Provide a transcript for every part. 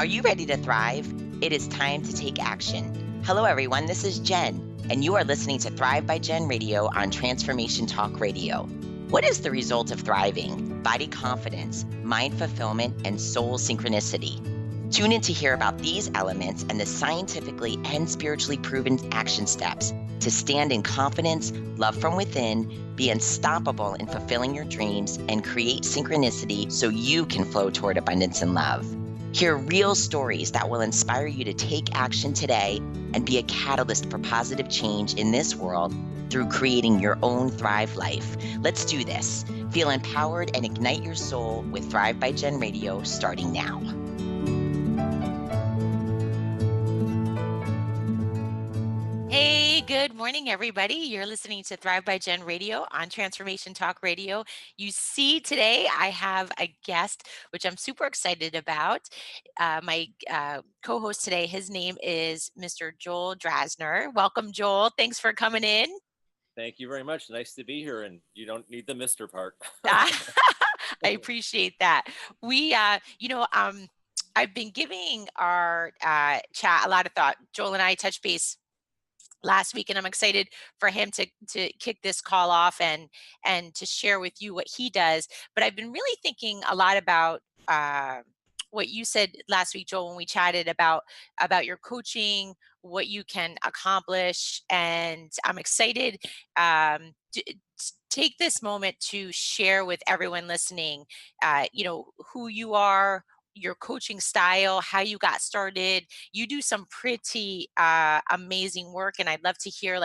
Are you ready to thrive? It is time to take action. Hello, everyone. This is Jen, and you are listening to Thrive by Jen Radio on Transformation Talk Radio. What is the result of thriving? Body confidence, mind fulfillment, and soul synchronicity. Tune in to hear about these elements and the scientifically and spiritually proven action steps to stand in confidence, love from within, be unstoppable in fulfilling your dreams, and create synchronicity so you can flow toward abundance and love. Hear real stories that will inspire you to take action today and be a catalyst for positive change in this world through creating your own Thrive life. Let's do this. Feel empowered and ignite your soul with Thrive by Jen Radio starting now. Hey, good morning, everybody. You're listening to Thrive by Jen Radio on Transformation Talk Radio. You see, today I have a guest, which I'm super excited about. My co-host today, his name is Mr. Joel Drasner. Welcome, Joel. Thanks for coming in. Thank you very much. Nice to be here, and you don't need the Mr. part. I appreciate that. I've been giving our chat a lot of thought. Joel and I touched base last week, and I'm excited for him to kick this call off and to share with you what he does. But I've been really thinking a lot about what you said last week, Joel, when we chatted about your coaching, what you can accomplish, and I'm excited to take this moment to share with everyone listening, who you are, your coaching style, how you got started. You do some pretty amazing work, and I'd love to hear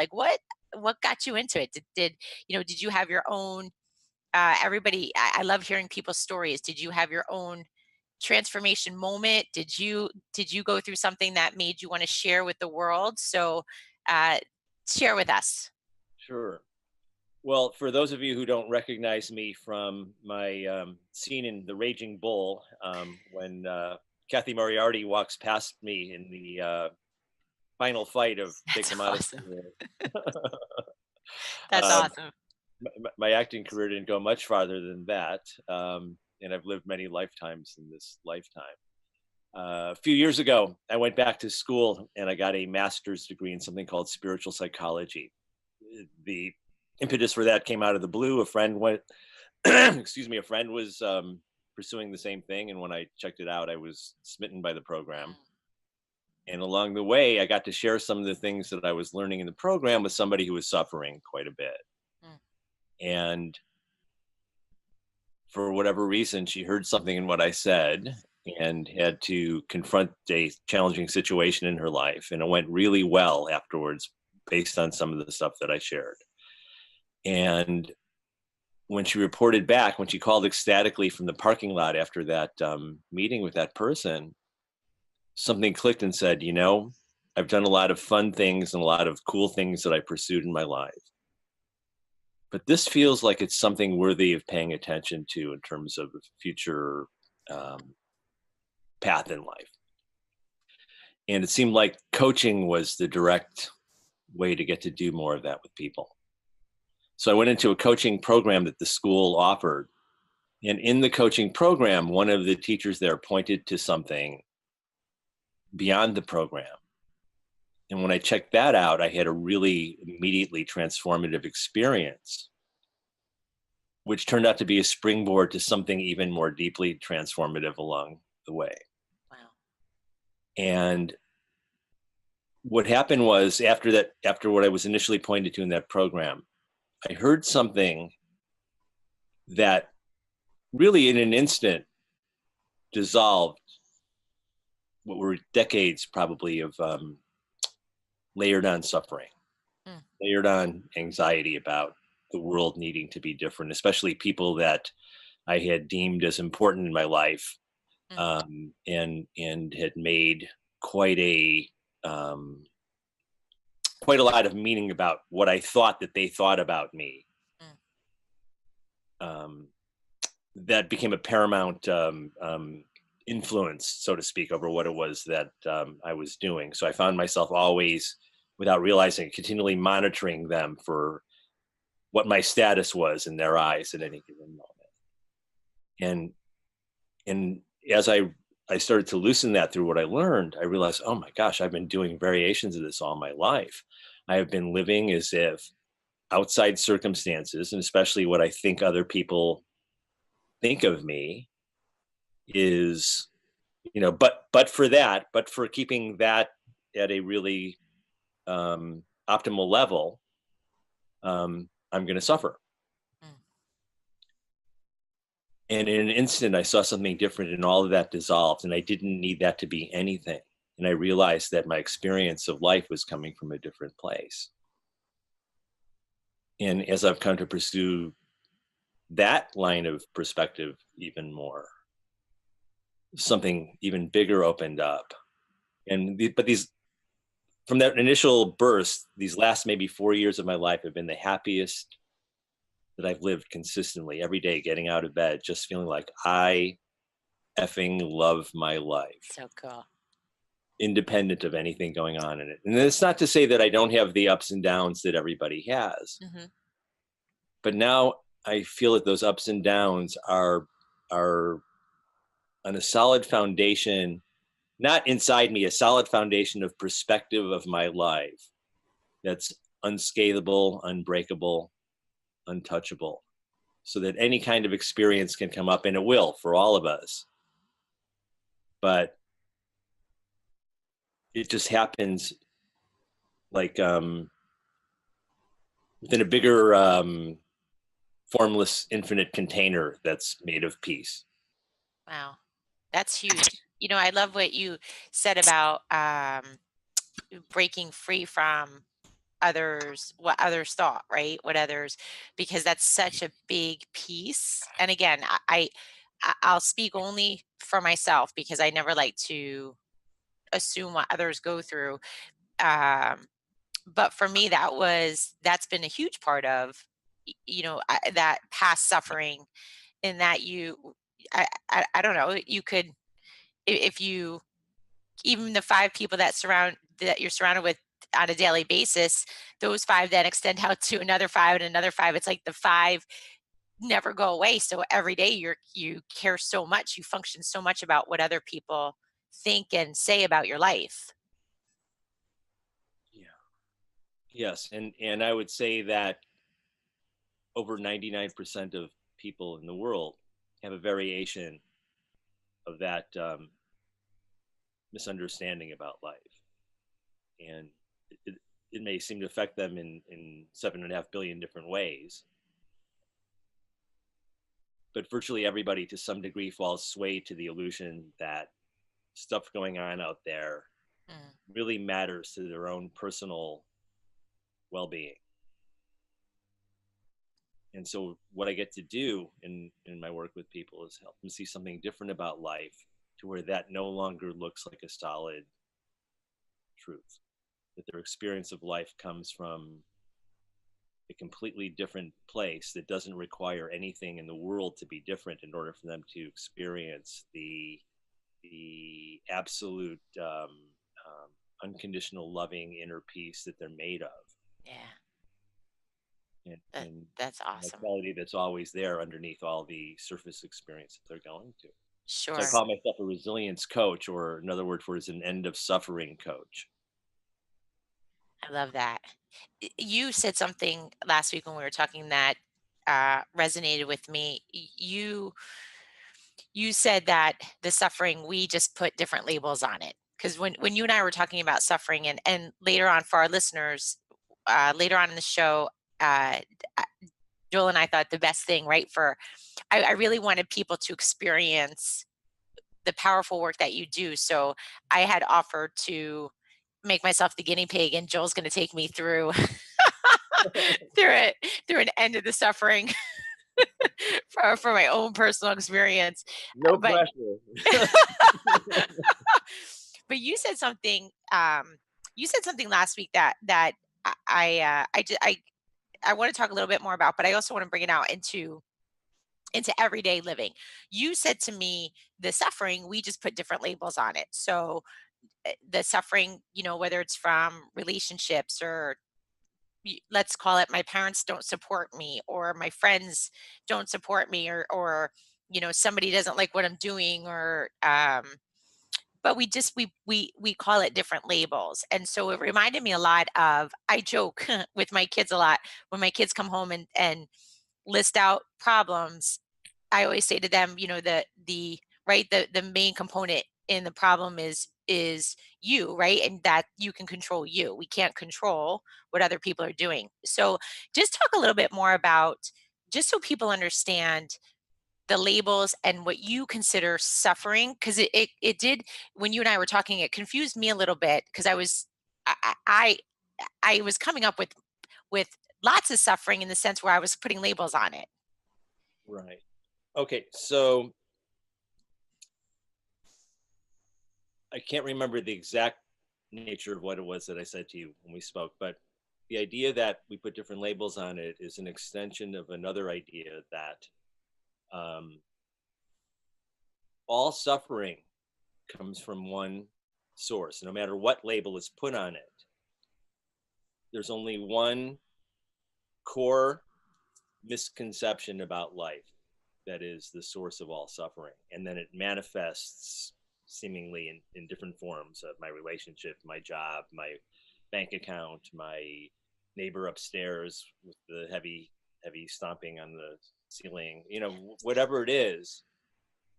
what got you into it. Did you have your own? I love hearing people's stories. Did you have your own transformation moment? Did you go through something that made you want to share with the world? So share with us. Sure. Well, for those of you who don't recognize me from my scene in The Raging Bull, when Kathy Moriarty walks past me in the final fight of Take Them Out of That's awesome. My acting career didn't go much farther than that, and I've lived many lifetimes in this lifetime. A few years ago, I went back to school and I got a master's degree in something called spiritual psychology. The impetus for that came out of the blue. A friend was pursuing the same thing, and when I checked it out, I was smitten by the program. And along the way, I got to share some of the things that I was learning in the program with somebody who was suffering quite a bit. And for whatever reason, she heard something in what I said and had to confront a challenging situation in her life. And it went really well afterwards based on some of the stuff that I shared. And when she reported back, when she called ecstatically from the parking lot after that meeting with that person, something clicked and said, I've done a lot of fun things and a lot of cool things that I pursued in my life. But this feels like it's something worthy of paying attention to in terms of a future path in life. And it seemed like coaching was the direct way to get to do more of that with people. So I went into a coaching program that the school offered. And in the coaching program, one of the teachers there pointed to something beyond the program. And when I checked that out, I had a really immediately transformative experience, which turned out to be a springboard to something even more deeply transformative along the way. Wow. And what happened was after what I was initially pointed to in that program, I heard something that really in an instant dissolved what were decades probably of layered on suffering, layered on anxiety about the world needing to be different, especially people that I had deemed as important in my life, and had made quite a lot of meaning about what I thought that they thought about me. That became a paramount influence, so to speak, over what it was that I was doing. So I found myself always, without realizing, continually monitoring them for what my status was in their eyes at any given moment. And as I I started to loosen that through what I learned, I realized, oh my gosh, I've been doing variations of this all my life. I have been living as if outside circumstances, and especially what I think other people think of me, is, but for keeping that at a really optimal level, I'm going to suffer. Mm. And in an instant, I saw something different, and all of that dissolved, and I didn't need that to be anything. And I realized that my experience of life was coming from a different place. And as I've come to pursue that line of perspective even more, something even bigger opened up. But these, from that initial burst, these last maybe 4 years of my life have been the happiest that I've lived consistently every day, getting out of bed, just feeling like I effing love my life, So cool. independent of anything going on in it. And it's not to say that I don't have the ups and downs that everybody has, Hmm. but now I feel that those ups and downs are on a solid foundation, not inside me, a solid foundation of perspective of my life that's unscalable, unbreakable, untouchable, so that any kind of experience can come up, and it will for all of us. But it just happens like within a bigger formless infinite container that's made of peace. Wow. That's huge. I love what you said about breaking free from what others thought, right? What others, because that's such a big piece. And again, I'll speak only for myself because I never like to assume what others go through. Um, but for me, that's been a huge part of that past suffering, in that I don't know, you could, if you, even the 5 people that you're surrounded with on a daily basis, those 5 then extend out to another 5 and another 5. It's like the 5 never go away. So every day you care so much, you function so much about what other people think and say about your life. Yeah. Yes, and I would say that over 99% of people in the world have a variation of that misunderstanding about life, and it may seem to affect them in 7.5 billion different ways. But virtually everybody, to some degree, falls sway to the illusion that stuff going on out there Mm. really matters to their own personal well-being. And so what I get to do in my work with people is help them see something different about life, to where that no longer looks like a solid truth, that their experience of life comes from a completely different place that doesn't require anything in the world to be different in order for them to experience the absolute unconditional loving inner peace that they're made of, Yeah, and that's the awesome. quality that's always there underneath all the surface experience that they're going to. So I Sure. call myself a resilience coach, or another word for it is an end of suffering coach. I love that. You said something last week when we were talking that resonated with me. You said that the suffering, we just put different labels on it. Because when you and I were talking about suffering, and later on for our listeners, later on in the show, uh, uh, Joel and I thought the best thing, right? I really wanted people to experience the powerful work that you do. So I had offered to make myself the guinea pig, and Joel's going to take me through through it through an end of the suffering for my own personal experience. No But pressure. but you said something last week that I want to talk a little bit more about, but I also want to bring it out into everyday living. You said to me, the suffering, we just put different labels on it. So the suffering, whether it's from relationships, or let's call it, my parents don't support me, or my friends don't support me, or somebody doesn't like what I'm doing, or but we call it different labels. And so it reminded me a lot of, I joke with my kids a lot when my kids come home and list out problems. I always say to them, the right, the main component in the problem is you, right? And that you can control you. We can't control what other people are doing. So just talk a little bit more about, just so people understand the labels and what you consider suffering, because it did, when you and I were talking, it confused me a little bit, because I was coming up with lots of suffering in the sense where I was putting labels on it. Right. Okay. So I can't remember the exact nature of what it was that I said to you when we spoke, but the idea that we put different labels on it is an extension of another idea that um, all suffering comes from one source. No matter what label is put on it, there's only one core misconception about life that is the source of all suffering. And then it manifests seemingly in different forms of my relationship, my job, my bank account, my neighbor upstairs with the heavy stomping on the ceiling, whatever it is,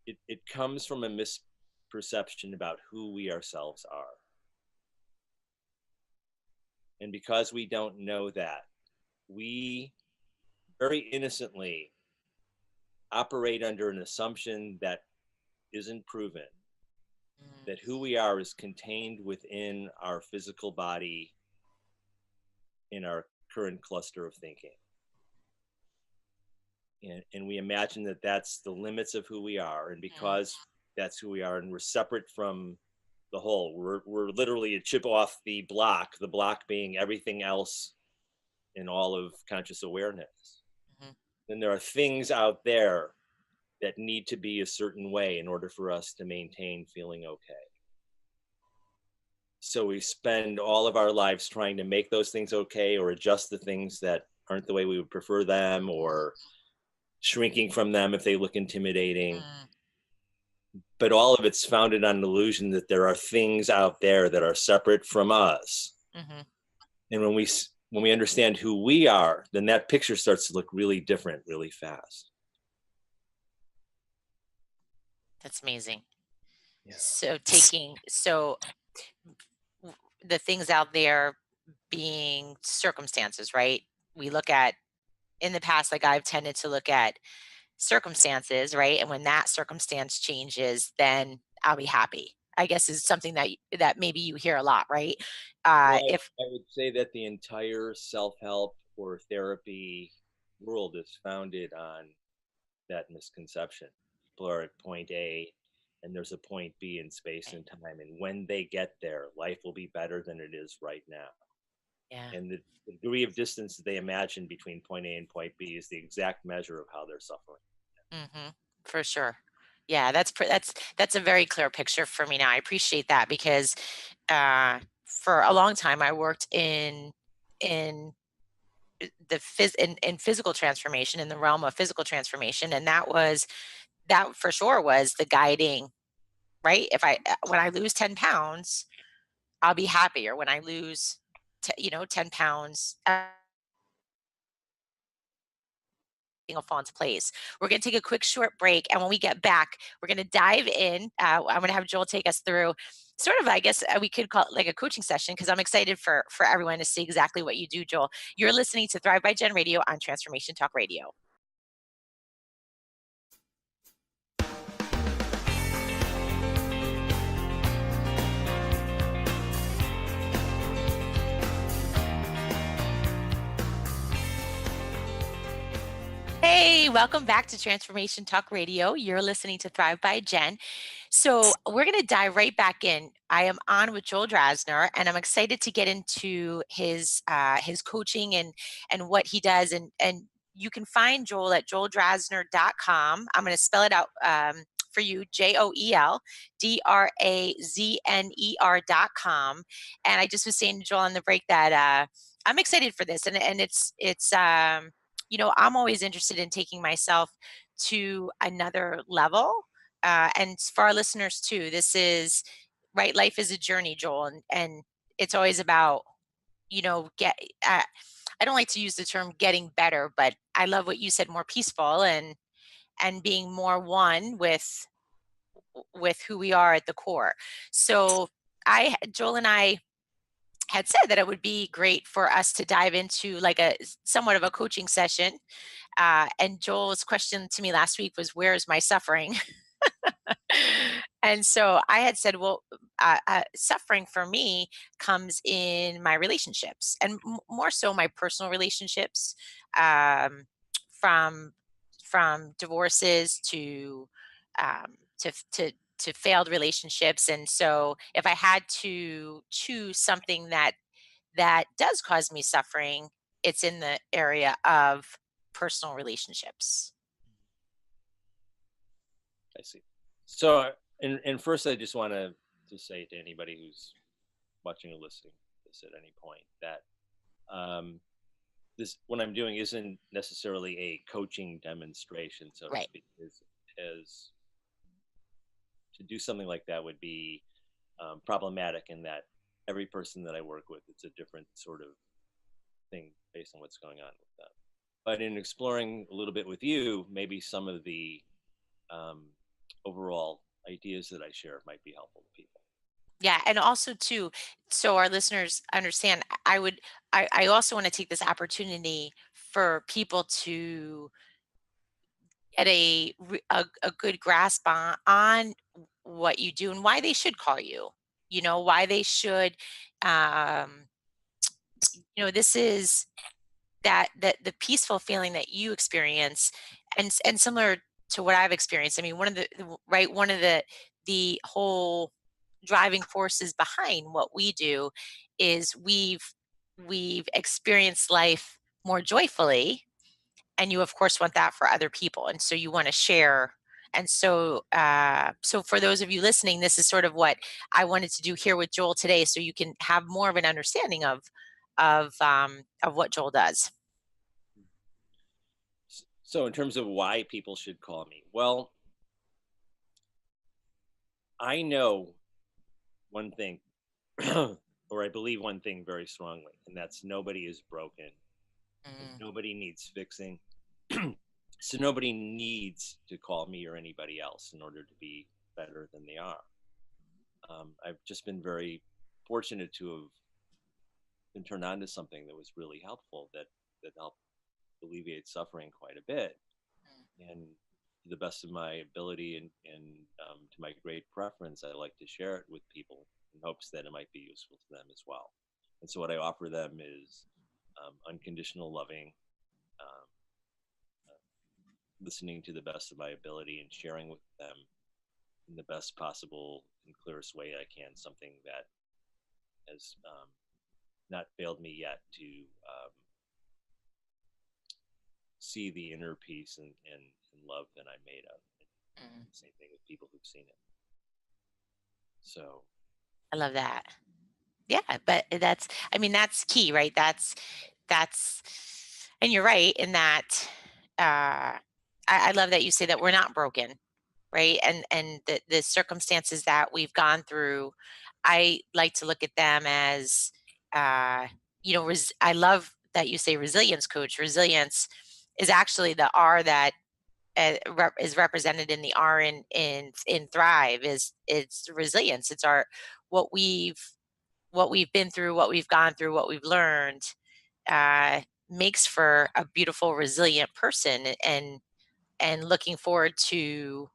it comes from a misperception about who we ourselves are. And because we don't know that, we very innocently operate under an assumption that isn't proven, that who we are is contained within our physical body in our current cluster of thinking. And we imagine that that's the limits of who we are. And because that's who we are and we're separate from the whole, we're literally a chip off the block being everything else in all of conscious awareness. Then there are things out there that need to be a certain way in order for us to maintain feeling okay. So we spend all of our lives trying to make those things okay, or adjust the things that aren't the way we would prefer them, or shrinking from them if they look intimidating. But all of it's founded on an illusion that there are things out there that are separate from us. And when we understand who we are, then that picture starts to look really different really fast. That's amazing. Yeah. So the things out there being circumstances, right? We look at, in the past, like I've tended to look at circumstances, right? And when that circumstance changes, then I'll be happy, I guess, is something that maybe you hear a lot, right? Well, If I would say that the entire self-help or therapy world is founded on that misconception. People are at point A and there's a point B in space and time. And when they get there, life will be better than it is right now. Yeah. And the degree of distance that they imagine between point A and point B is the exact measure of how they're suffering. For sure. Yeah, that's a very clear picture for me now. I appreciate that, because for a long time I worked in in physical transformation, in the realm of physical transformation, and that for sure was the guiding, right? If when I lose 10 pounds, I'll be happier. When I lose 10 pounds, will fall into place. We're going to take a quick short break, and when we get back, we're going to dive in. I'm going to have Joel take us through sort of, I guess, we could call it like a coaching session, because I'm excited for everyone to see exactly what you do, Joel. You're listening to Thrive by Jen Radio on Transformation Talk Radio. Hey, welcome back to Transformation Talk Radio. You're listening to Thrive by Jen. So we're going to dive right back in. I am on with Joel Drasner, and I'm excited to get into his coaching and what he does. And you can find Joel at joeldrasner.com. I'm going to spell it out for you: JoelDrazner.com. And I just was saying to Joel on the break that I'm excited for this, and it's I'm always interested in taking myself to another level. And for our listeners too, this is right? Life is a journey, Joel, and it's always about, get. I don't like to use the term getting better, but I love what you said, more peaceful and being more one with who we are at the core. So Joel and I had said that it would be great for us to dive into like somewhat of a coaching session. And Joel's question to me last week was, "Where's my suffering?" And so I had said, well, suffering for me comes in my relationships, and more so my personal relationships, um, from divorces to failed relationships. And so, if I had to choose something that does cause me suffering, it's in the area of personal relationships. I see. So, and first, I just want to say to anybody who's watching or listening to this at any point that um, this what I'm doing isn't necessarily a coaching demonstration, so to Right. speak. As to do something like that would be problematic in that every person that I work with, it's a different sort of thing based on what's going on with them. But in exploring a little bit with you, maybe some of the um, overall ideas that I share might be helpful to people. Yeah, and also too, so our listeners understand, I also want to take this opportunity for people to get a good grasp on what you do and why they should call you. Why they should, um, this is that the peaceful feeling that you experience, and similar to what I've experienced. I mean, one of the whole driving forces behind what we do is we've experienced life more joyfully, and you of course want that for other people, and so you want to share. And so so for those of you listening, this is sort of what I wanted to do here with Joel today, so you can have more of an understanding of what Joel does. So, in terms of why people should call me, well, I know one thing, or I believe one thing very strongly, and that's nobody is broken and Mm, nobody needs fixing. So, nobody needs to call me or anybody else in order to be better than they are. I've just been very fortunate to have been turned on to something that was really helpful that helped alleviate suffering quite a bit. And to the best of my ability and to my great preference, I like to share it with people in hopes that it might be useful to them as well. And so, what I offer them is unconditional loving, um, listening to the best of my ability, and sharing with them in the best possible and clearest way I can something that has not failed me yet to see the inner peace and love that I'm made of. mm. Same thing with people who've seen it. So, I love that. Yeah, but I mean, that's key, right? That's, and you're right in that. I love that you say that we're not broken, right? And the circumstances that we've gone through, I like to look at them as, uh, I love that you say resilience, coach. Resilience is actually the R that is represented in the R in Thrive. Is It's resilience. It's our what we've what we've been through, what we've gone through, what we've learned, uh, makes for a beautiful, resilient person, and looking forward to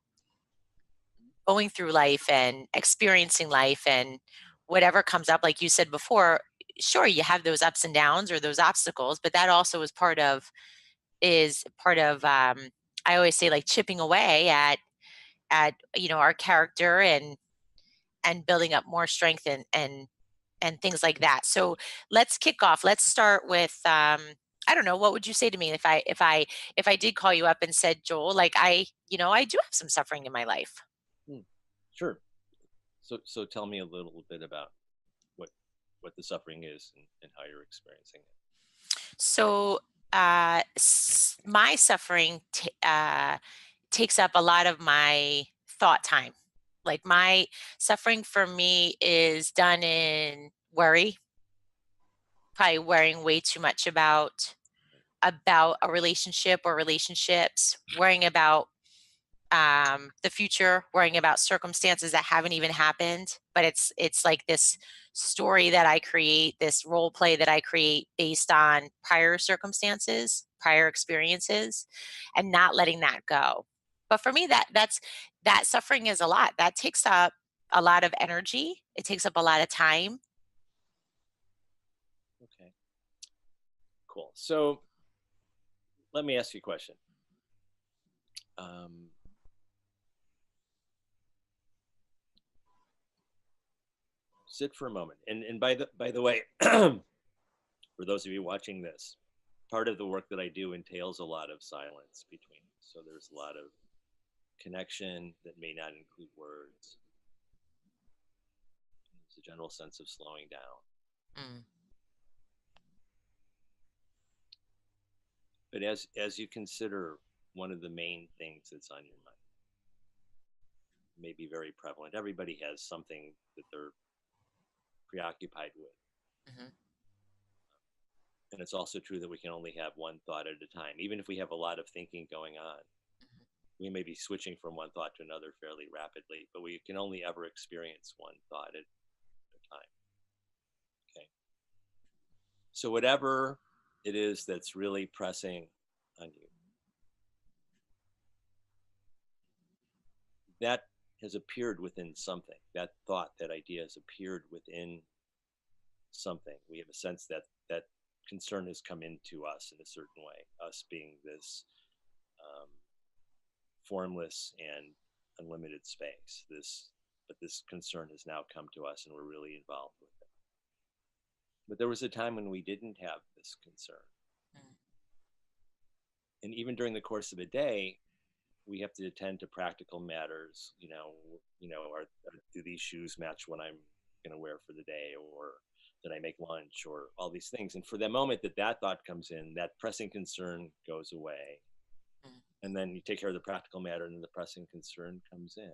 going through life and experiencing life, and whatever comes up. Like you said before, sure, you have those ups and downs or those obstacles, but that also is part of. I always say, like, chipping away at our character, and building up more strength, and things like that. So let's kick off. Let's start with, I don't know, what would you say to me if I did call you up and said, Joel, like, I do have some suffering in my life. hmm, sure. So tell me a little bit about what what the suffering is and how you're experiencing it. So my suffering takes up a lot of my thought time. Like, my suffering for me is done in worry, probably worrying way too much about a relationship or relationships, worrying about the future, worrying about circumstances that haven't even happened. But it's like this story that I create, this role play that I create based on prior circumstances, prior experiences, and not letting that go. But for me, that suffering is a lot. That takes up a lot of energy. It takes up a lot of time. Okay, cool. So let me ask you a question. Um, Sit for a moment, and by the way, for those of you watching this, part of the work that I do entails a lot of silence between. So there's a lot of connection that may not include words. There's a general sense of slowing down. Mm, But as you consider one of the main things that's on your mind, may be very prevalent. Everybody has something that they're preoccupied with. mhm, And it's also true that we can only have one thought at a time. Even if we have a lot of thinking going on, mhm, we may be switching from one thought to another fairly rapidly, but we can only ever experience one thought at a time. Okay. So, whatever it is that's really pressing on you, that has appeared within something. That thought, that idea has appeared within something. We have a sense that that concern has come into us in a certain way, us being this um, formless and unlimited space. But this concern has now come to us, and we're really involved with it. But there was a time when we didn't have this concern, mm, and even during the course of a day, we have to attend to practical matters. Do these shoes match what I'm going to wear for the day, or did I make lunch, or all these things? And for the moment that that thought comes in, that pressing concern goes away, mm, and then you take care of the practical matter, and then the pressing concern comes in.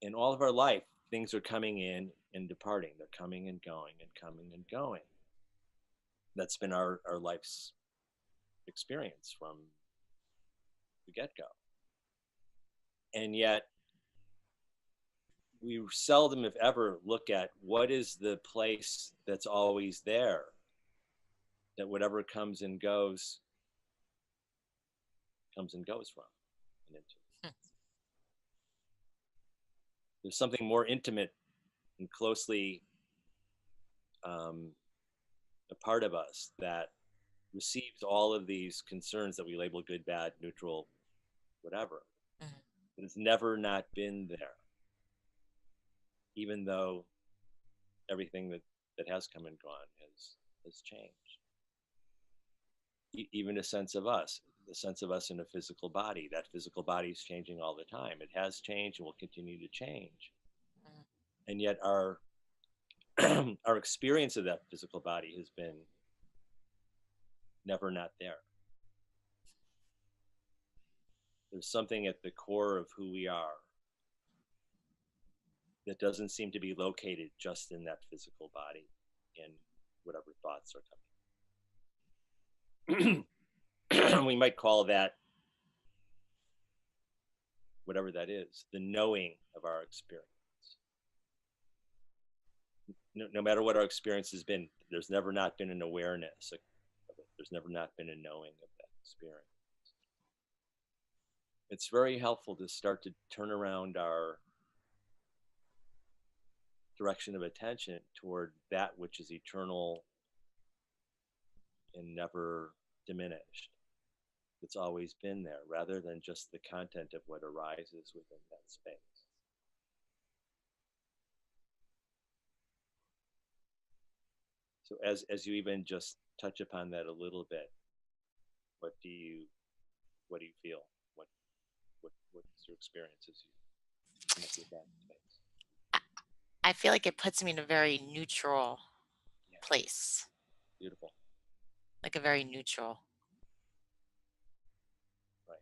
In all of our life, things are coming in and departing. They're coming and going and coming and going. That's been our life's experience from the get-go. And yet we seldom, if ever, look at what is the place that's always there, that whatever comes and goes from and into. mm, There's something more intimate and closely um, a part of us that receives all of these concerns that we label good, bad, neutral, whatever. mhm. But it's never not been there, even though everything that has come and gone has changed. Even a sense of us, the sense of us in a physical body. That physical body is changing all the time. It has changed and will continue to change. Mm, And yet our our experience of that physical body has been never not there. There's something at the core of who we are that doesn't seem to be located just in that physical body and whatever thoughts are coming. We might call that, whatever that is, the knowing of our experience. No matter what our experience has been, there's never not been an awareness of it. There's never not been a knowing of that experience. It's very helpful to start to turn around our direction of attention toward that which is eternal and never diminished. It's always been there, rather than just the content of what arises within that space. So as you even just touch upon that a little bit, what do you feel? What's your experience as you connect with that space? I I feel like it puts me in a very neutral Yeah, place, beautiful. like a very neutral. Right.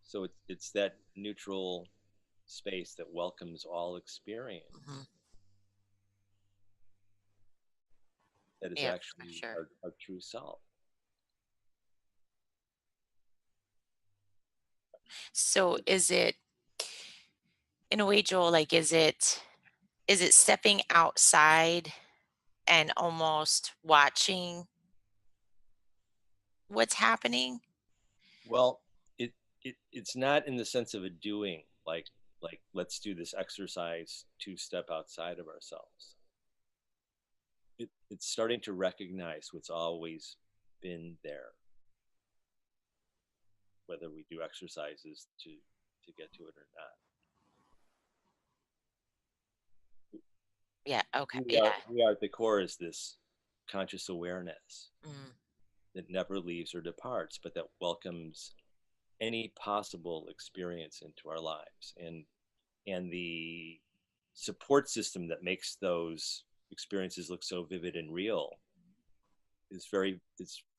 So it's that neutral space that welcomes all experience Hmm. that is Yeah, for actually sure. our true self. So is it, in a way, Joel, like, is it stepping outside and almost watching what's happening? Well, it, it's not in the sense of a doing, like let's do this exercise to step outside of ourselves. It's starting to recognize what's always been there, whether we do exercises to get to it or not. Yeah, okay, Who yeah. we are at the core is this conscious awareness Mm, that never leaves or departs, but that welcomes any possible experience into our lives. And the support system that makes those experiences look so vivid and real is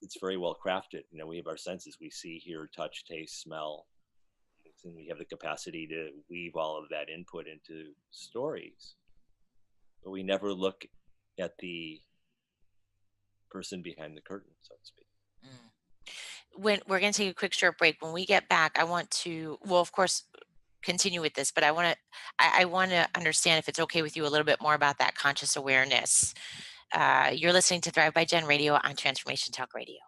it's very well crafted. You know, we have our senses: we see, hear, touch, taste, smell, and we have the capacity to weave all of that input into stories. But we never look at the person behind the curtain, so to speak. mm. When we're going to take a quick short break. When we get back, I want to, well, of course, continue with this, but I want to understand, if it's okay with you, a little bit more about that conscious awareness. You're listening to Thrive by Gen Radio on Transformation Talk Radio.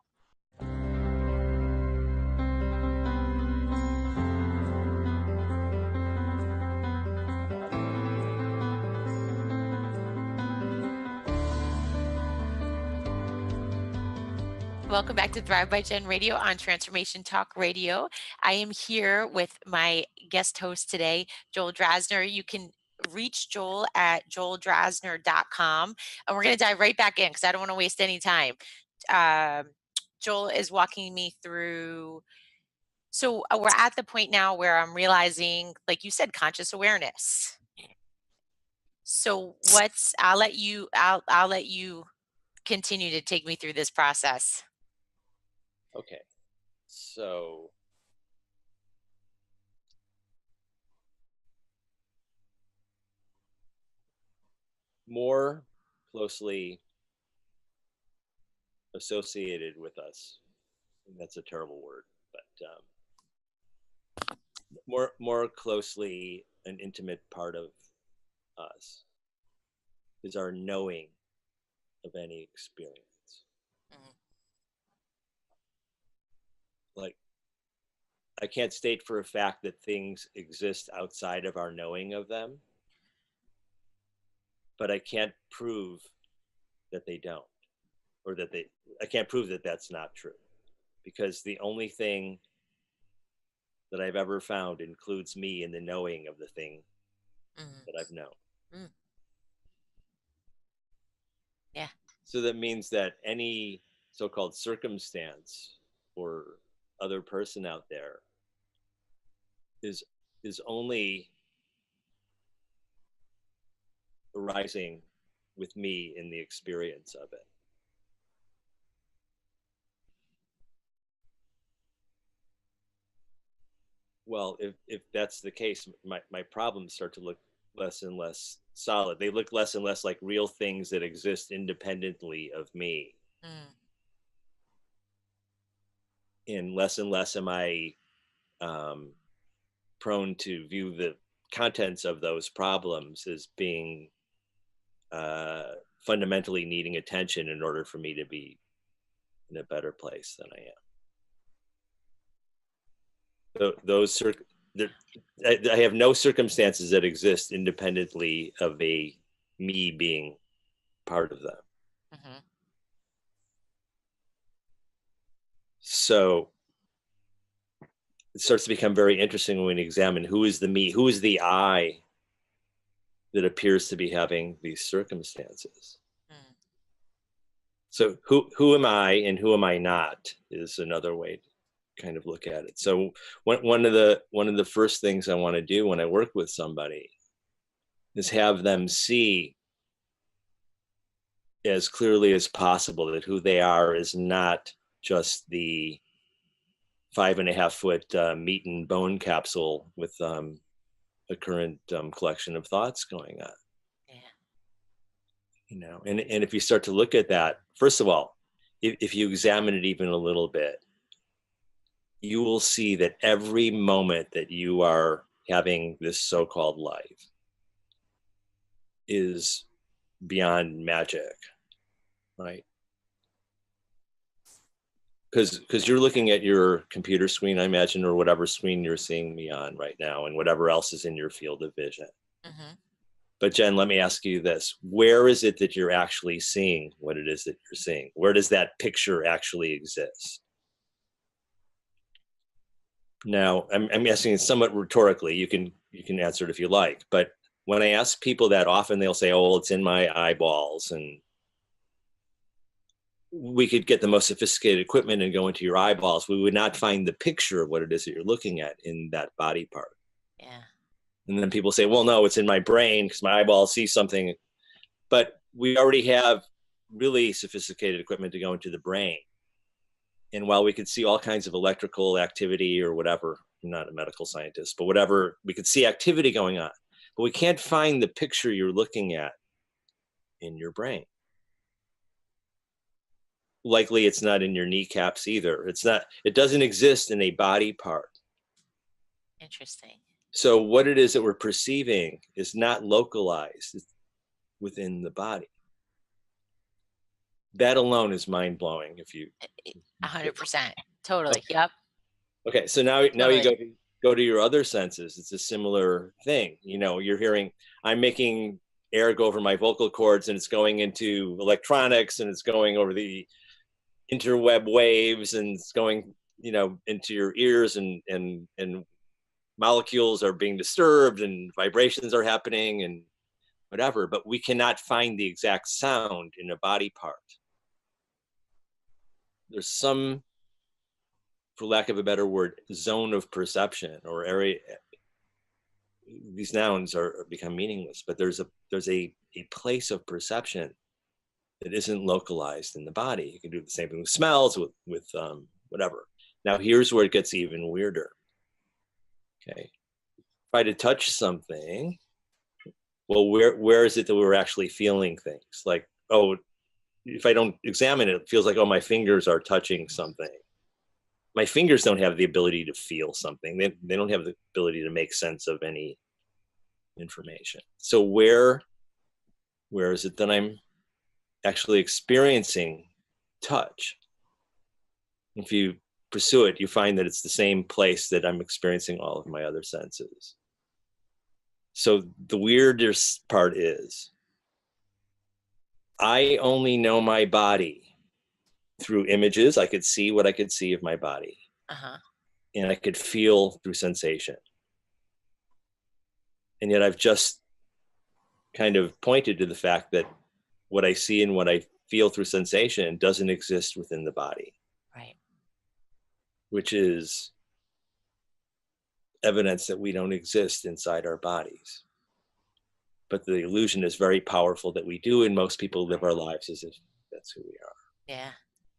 Welcome back to Thrive by Gen Radio on Transformation Talk Radio. I am here with my guest host today, Joel Drasner. You can reach Joel at joeldrasner.com. And we're going to dive right back in because I don't want to waste any time. Um, Joel is walking me through. So we're at the point now where I'm realizing, like you said, conscious awareness. So I'll let you continue to take me through this process. Okay, so more closely associated with us, and that's a terrible word, but more closely an intimate part of us is our knowing of any experience. Mhm. Like, I can't state for a fact that things exist outside of our knowing of them, but I can't prove that they don't, or that they, I can't prove that that's not true, because the only thing that I've ever found includes me in the knowing of the thing Mhm. that I've known. Mm. Yeah. So that means that any so-called circumstance or other person out there is is only arising with me in the experience of it. Well, if that's the case, my problems start to look less and less solid. They look less and less like real things that exist independently of me. Mm. And less am I um, prone to view the contents of those problems as being fundamentally needing attention in order for me to be in a better place than I am. Those I have no circumstances that exist independently of a me being part of them. Mhm. So it starts to become very interesting when we examine who is the me, who is the I that appears to be having these circumstances. Mm. So who am I and who am I not is another way to kind of look at it. So one of the first things I want to do when I work with somebody is have them see as clearly as possible that who they are is not just the 5.5 foot meat and bone capsule with a current collection of thoughts going on. Yeah. And if you start to look at that, first of all, if you examine it even a little bit, you will see that every moment that you are having this so-called life is beyond magic, right? Because you're looking at your computer screen, I imagine, or whatever screen you're seeing me on right now, and whatever else is in your field of vision. Mm-hmm. But Jen, let me ask you this. Where is it that you're actually seeing what it is that you're seeing? Where does that picture actually exist? Now, I'm asking somewhat rhetorically. You can answer it if you like. But when I ask people that, often they'll say, "Oh, well, it's in my eyeballs," and we could get the most sophisticated equipment and go into your eyeballs. We would not find the picture of what it is that you're looking at in that body part. Yeah. And then people say, "Well, no, it's in my brain because my eyeballs see something." But we already have really sophisticated equipment to go into the brain. And while we could see all kinds of electrical activity or whatever, I'm not a medical scientist, but whatever, we could see activity going on, but we can't find the picture you're looking at in your brain. Likely it's not in your kneecaps either. It doesn't exist in a body part. Interesting. So what it is that we're perceiving is not localized within the body. That alone is mind-blowing. If you 100%. Totally. okay. Yep. Okay, so now Totally. you go to your other senses. It's a similar thing. You're hearing, I'm making air go over my vocal cords, and it's going into electronics, and it's going over the interweb waves, and it's going, into your ears, and molecules are being disturbed, and vibrations are happening, and whatever. But we cannot find the exact sound in a body part. There's some, for lack of a better word, zone of perception or area. These nouns are become meaningless, but there's a place of perception that isn't localized in the body. You can do the same thing with smells, with whatever. Now here's where it gets even weirder. Okay, try to touch something. Well, where is it that we're actually feeling things? Like, oh, if I don't examine it, it feels like, oh, my fingers are touching something. My fingers don't have the ability to feel something. They don't have the ability to make sense of any information. So where is it that I'm actually experiencing touch? If you pursue it, you find that it's the same place that I'm experiencing all of my other senses. So the weirdest part is I only know my body through images. I could see what I could see of my body. Uh-huh. And I could feel through sensation. And yet I've just kind of pointed to the fact that what I see and what I feel through sensation doesn't exist within the body. Right. Which is evidence that we don't exist inside our bodies. But the illusion is very powerful that we do, and most people live our lives as if that's who we are. Yeah,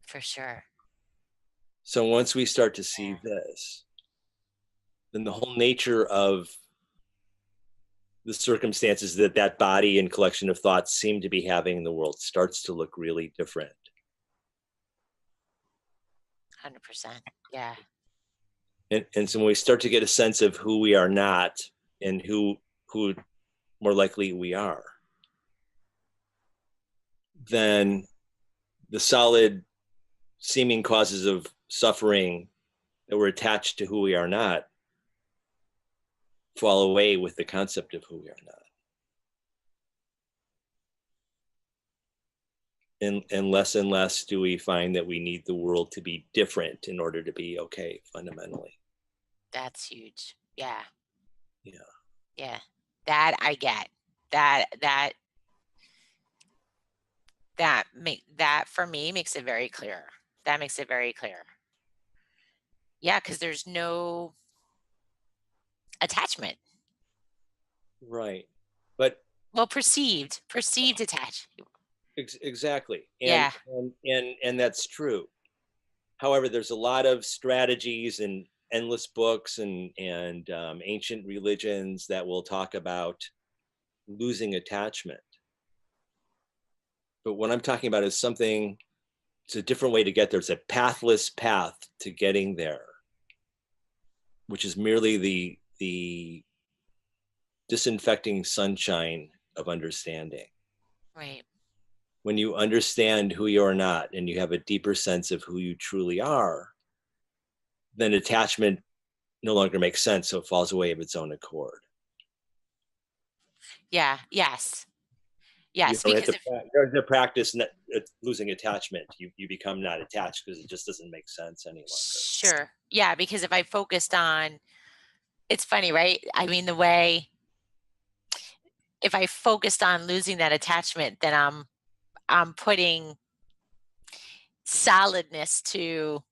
for sure. So once we start to see this, then the whole nature of the circumstances that body and collection of thoughts seem to be having in the world starts to look really different. 100%. Yeah. And so when we start to get a sense of who we are not and who more likely we are, then the solid seeming causes of suffering that were attached to who we are not fall away with the concept of who we are not. And less do we find that we need the world to be different in order to be okay, fundamentally. That's huge. Yeah. Yeah. Yeah. That I get. That for me makes it very clear. That makes it very clear. Yeah, because there's no attachment. Right. But Well, perceived attachment. exactly. Yeah. And that's true. However, there's a lot of strategies and endless books and ancient religions that will talk about losing attachment. But what I'm talking about is something, it's a different way to get there. It's a pathless path to getting there, which is merely the disinfecting sunshine of understanding. Right. When you understand who you are not and you have a deeper sense of who you truly are, then attachment no longer makes sense, so it falls away of its own accord. Yeah. Yes. You Yes. don't have Because to, if you don't have to practice losing attachment. You become not attached because it just doesn't make sense any longer. sure. Yeah. Because if I focused on, it's funny, right? I mean, the way, if I focused on losing that attachment, then I'm putting solidness to,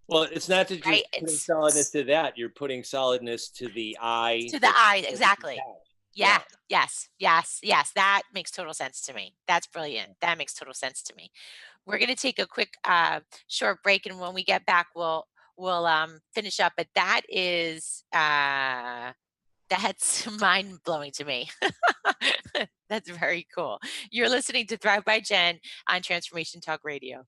Well, it's not that you're right? putting It's solidness to that. You're putting solidness to the I to the that eye. is Exactly. attached. Yeah. Yeah. Yes. Yes. Yes. That makes total sense to me. That's brilliant. That makes total sense to me. We're going to take a quick short break, and when we get back, we'll finish up. But that is that's mind blowing to me. That's very cool. You're listening to Thrive by Jen on Transformation Talk Radio.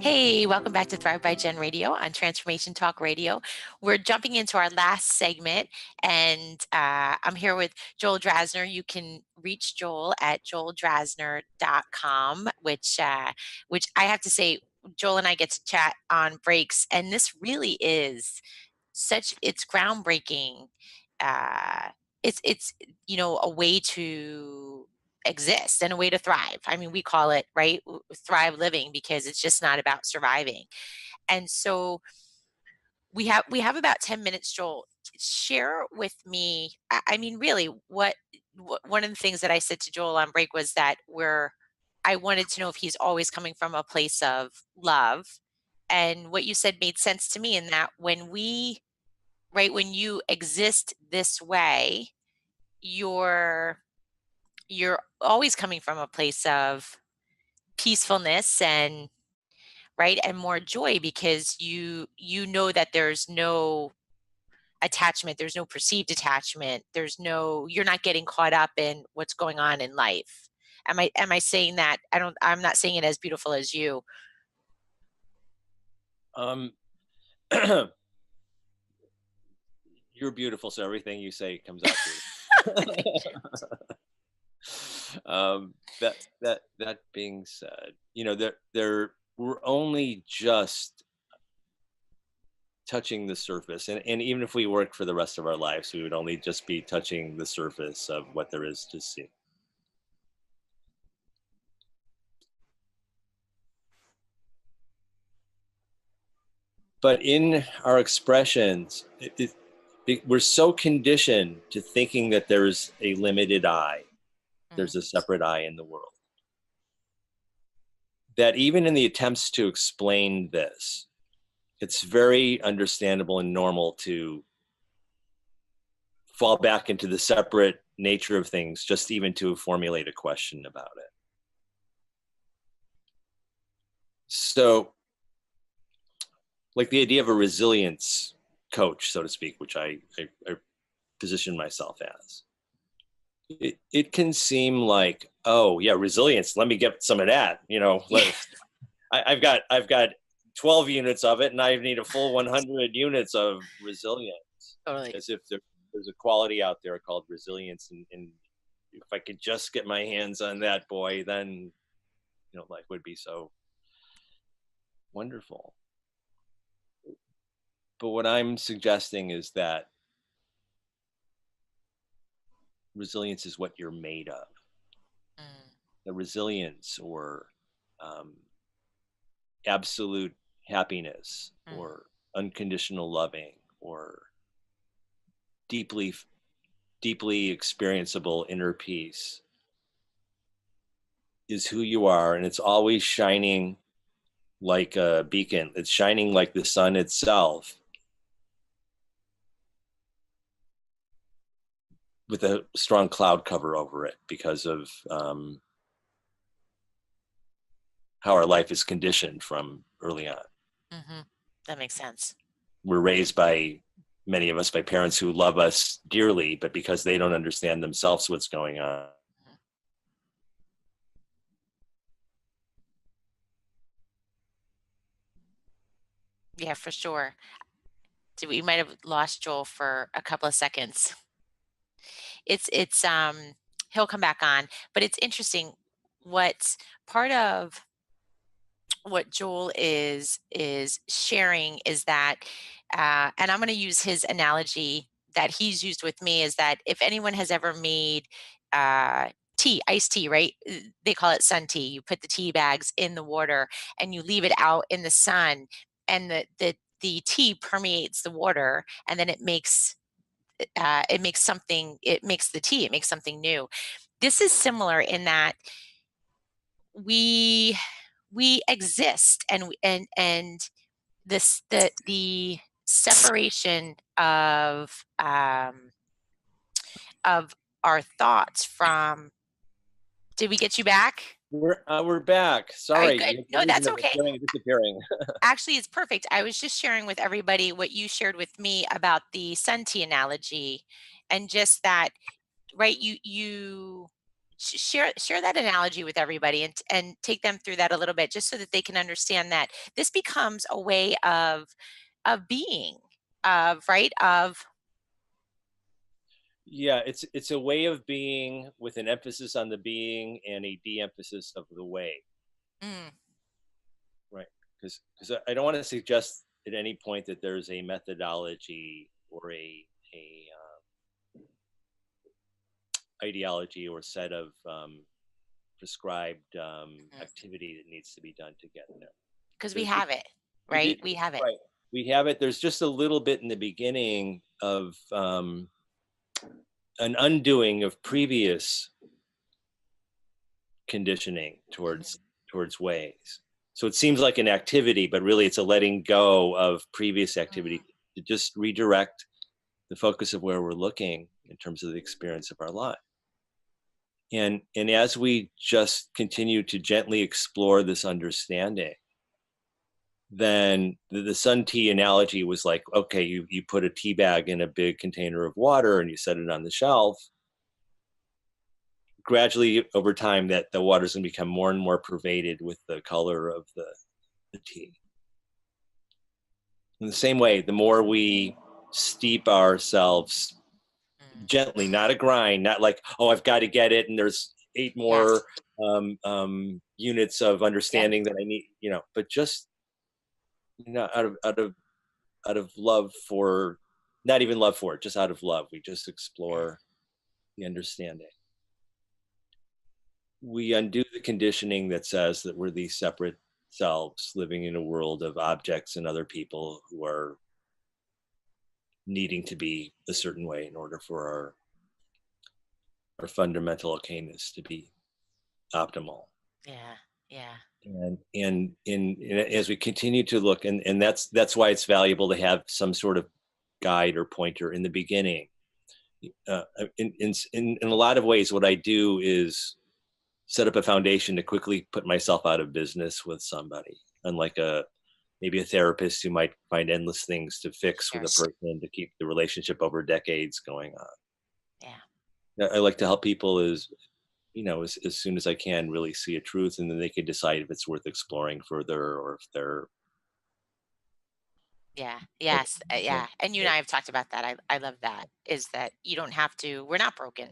Hey, welcome back to Thrive by Jen Radio on Transformation Talk Radio. We're jumping into our last segment, and I'm here with Joel Drasner. You can reach Joel at joeldrasner.com, which I have to say, Joel and I get to chat on breaks, and this really is it's groundbreaking. Uh, it's a way to exist and a way to thrive. I mean, we call it, right, thrive living, because it's just not about surviving. And so we have about 10 minutes, Joel. Share with me, I mean, really, what one of the things that I said to Joel on break was that I wanted to know if he's always coming from a place of love. And what you said made sense to me, in that when you exist this way, you're you're always coming from a place of peacefulness, and right, and more joy, because you know that there's no attachment, there's no perceived attachment, you're not getting caught up in what's going on in life. Am I saying that? I'm not saying it as beautiful as you. Um, you're beautiful, so everything you say comes out beautiful. That being said, we're only just touching the surface, and even if we work for the rest of our lives, we would only just be touching the surface of what there is to see. But in our expressions, we're so conditioned to thinking that there's a limited I, there's a separate I in the world, that even in the attempts to explain this, it's very understandable and normal to fall back into the separate nature of things, just even to formulate a question about it. So, like the idea of a resilience coach, so to speak, which I position myself as, it can seem like, oh yeah, resilience, let me get some of that. I've got 12 units of it, and I need a full 100 units of resilience. Totally. As if there's a quality out there called resilience, and if I could just get my hands on that, boy, then life would be so wonderful. But what I'm suggesting is that resilience is what you're made of. The resilience, or absolute happiness, or unconditional loving, or deeply experienceable inner peace, is who you are, and it's always shining like a beacon. It's shining like the sun itself, with a strong cloud cover over it because of how our life is conditioned from early on. Mm-hmm. That makes sense. We're raised by, many of us, by parents who love us dearly, but because they don't understand themselves what's going on. Yeah, for sure. We might have lost Joel for a couple of seconds. It's he'll come back on, but it's interesting what part of what Joel is sharing is that, and I'm going to use his analogy that he's used with me, is that if anyone has ever made tea, iced tea, right? They call it sun tea. You put the tea bags in the water and you leave it out in the sun, and the tea permeates the water, and then it makes something. It makes the tea. It makes something new. This is similar in that we exist, and this the separation of our thoughts from. Did we get you back? We're back. All right, Sorry, good. you No, have the illusion that's of okay. appearing and disappearing. Actually, it's perfect. I was just sharing with everybody what you shared with me about the sun tea analogy, and just that, right? You share that analogy with everybody, and take them through that a little bit, just so that they can understand that this becomes a way of being, of right of. Yeah, it's a way of being with an emphasis on the being and a de-emphasis of the way. Mm, Right. Because I don't want to suggest at any point that there's a methodology or a ideology or set of prescribed activity that needs to be done to get there. because we There's have it, we do, right? We have it. right. We have it. There's just a little bit in the beginning of an undoing of previous conditioning towards ways. So it seems like an activity, but really it's a letting go of previous activity to just redirect the focus of where we're looking in terms of the experience of our life. And as we just continue to gently explore this understanding, then the sun tea analogy was like, okay, you put a tea bag in a big container of water and you set it on the shelf. Gradually over time, that the water is going to become more and more pervaded with the color of the tea. In the same way, the more we steep ourselves gently, not a grind, not like, oh, I've got to get it, and there's 8 more Yes. units of Yep. understanding that I need, but just out of love for, not even love for it, just out of love, we just Yeah. explore the understanding. We undo the conditioning that says that we're these separate selves living in a world of objects and other people who are needing to be a certain way in order for our fundamental okayness to be optimal. Yeah. Yeah. And as we continue to look, and that's why it's valuable to have some sort of guide or pointer in the beginning. In a lot of ways, what I do is set up a foundation to quickly put myself out of business with somebody, unlike maybe a therapist who might find endless things to fix with a Yes. person to keep the relationship over decades going on. Yeah. I like to help people as soon as I can really see a truth, and then they can decide if it's worth exploring further or if they're. Yeah. Yes. Yeah. And you and I have talked about that. I love that. Is that you don't have to. We're not broken.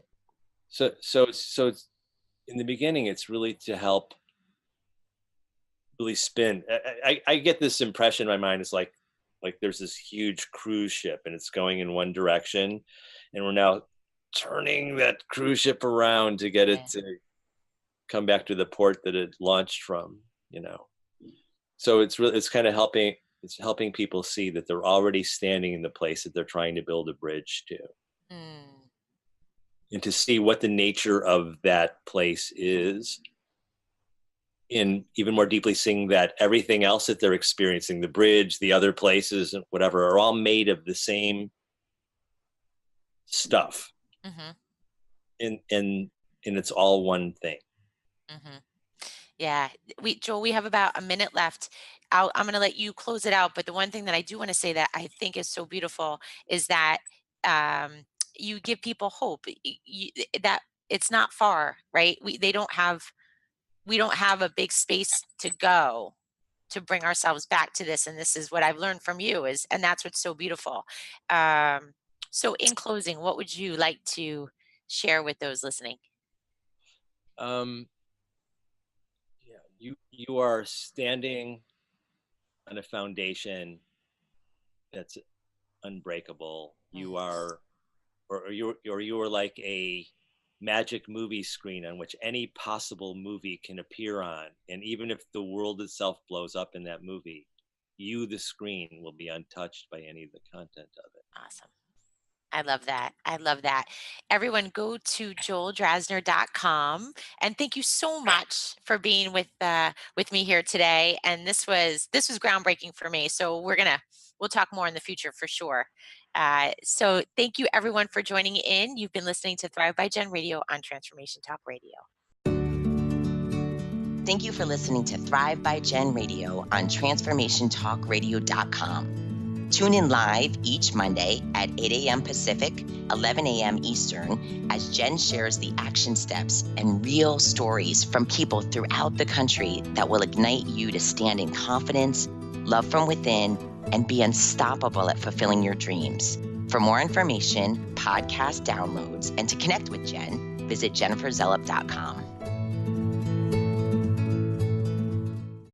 So it's in the beginning, it's really to help really spin. I get this impression in my mind is like there's this huge cruise ship and it's going in one direction, and we're now turning that cruise ship around to get it Yeah. to come back to the port that it launched from. So it's kind of helping people see that they're already standing in the place that they're trying to build a bridge to, Mm, and to see what the nature of that place is, in even more deeply seeing that everything else that they're experiencing, the bridge, the other places, and whatever, are all made of the same stuff. mm-hmm. and it's all one thing. Hmm. Yeah, Joel, we have about a minute left. I'm going to let you close it out. But the one thing that I do want to say that I think is so beautiful is that you give people hope. That it's not far, right? We don't have a big space to go to bring ourselves back to this. And this is what I've learned from you and that's what's so beautiful. Um, so in closing, what would you like to share with those listening? Um, yeah, you are standing on a foundation that's unbreakable. You Mm. are, or you are like a magic movie screen on which any possible movie can appear on, and even if the world itself blows up in that movie, you, the screen, will be untouched by any of the content of it. Awesome. I love that. I love that. Everyone go to joeldrasner.com and thank you so much for being with me here today. And this was groundbreaking for me. So we'll talk more in the future for sure. So thank you everyone for joining in. You've been listening to Thrive by Jen Radio on Transformation Talk Radio. Thank you for listening to Thrive by Jen Radio on transformationtalkradio.com. Tune in live each Monday at 8 a.m. Pacific, 11 a.m. Eastern, as Jen shares the action steps and real stories from people throughout the country that will ignite you to stand in confidence, love from within, and be unstoppable at fulfilling your dreams. For more information, podcast downloads, and to connect with Jen, visit jenniferzellup.com.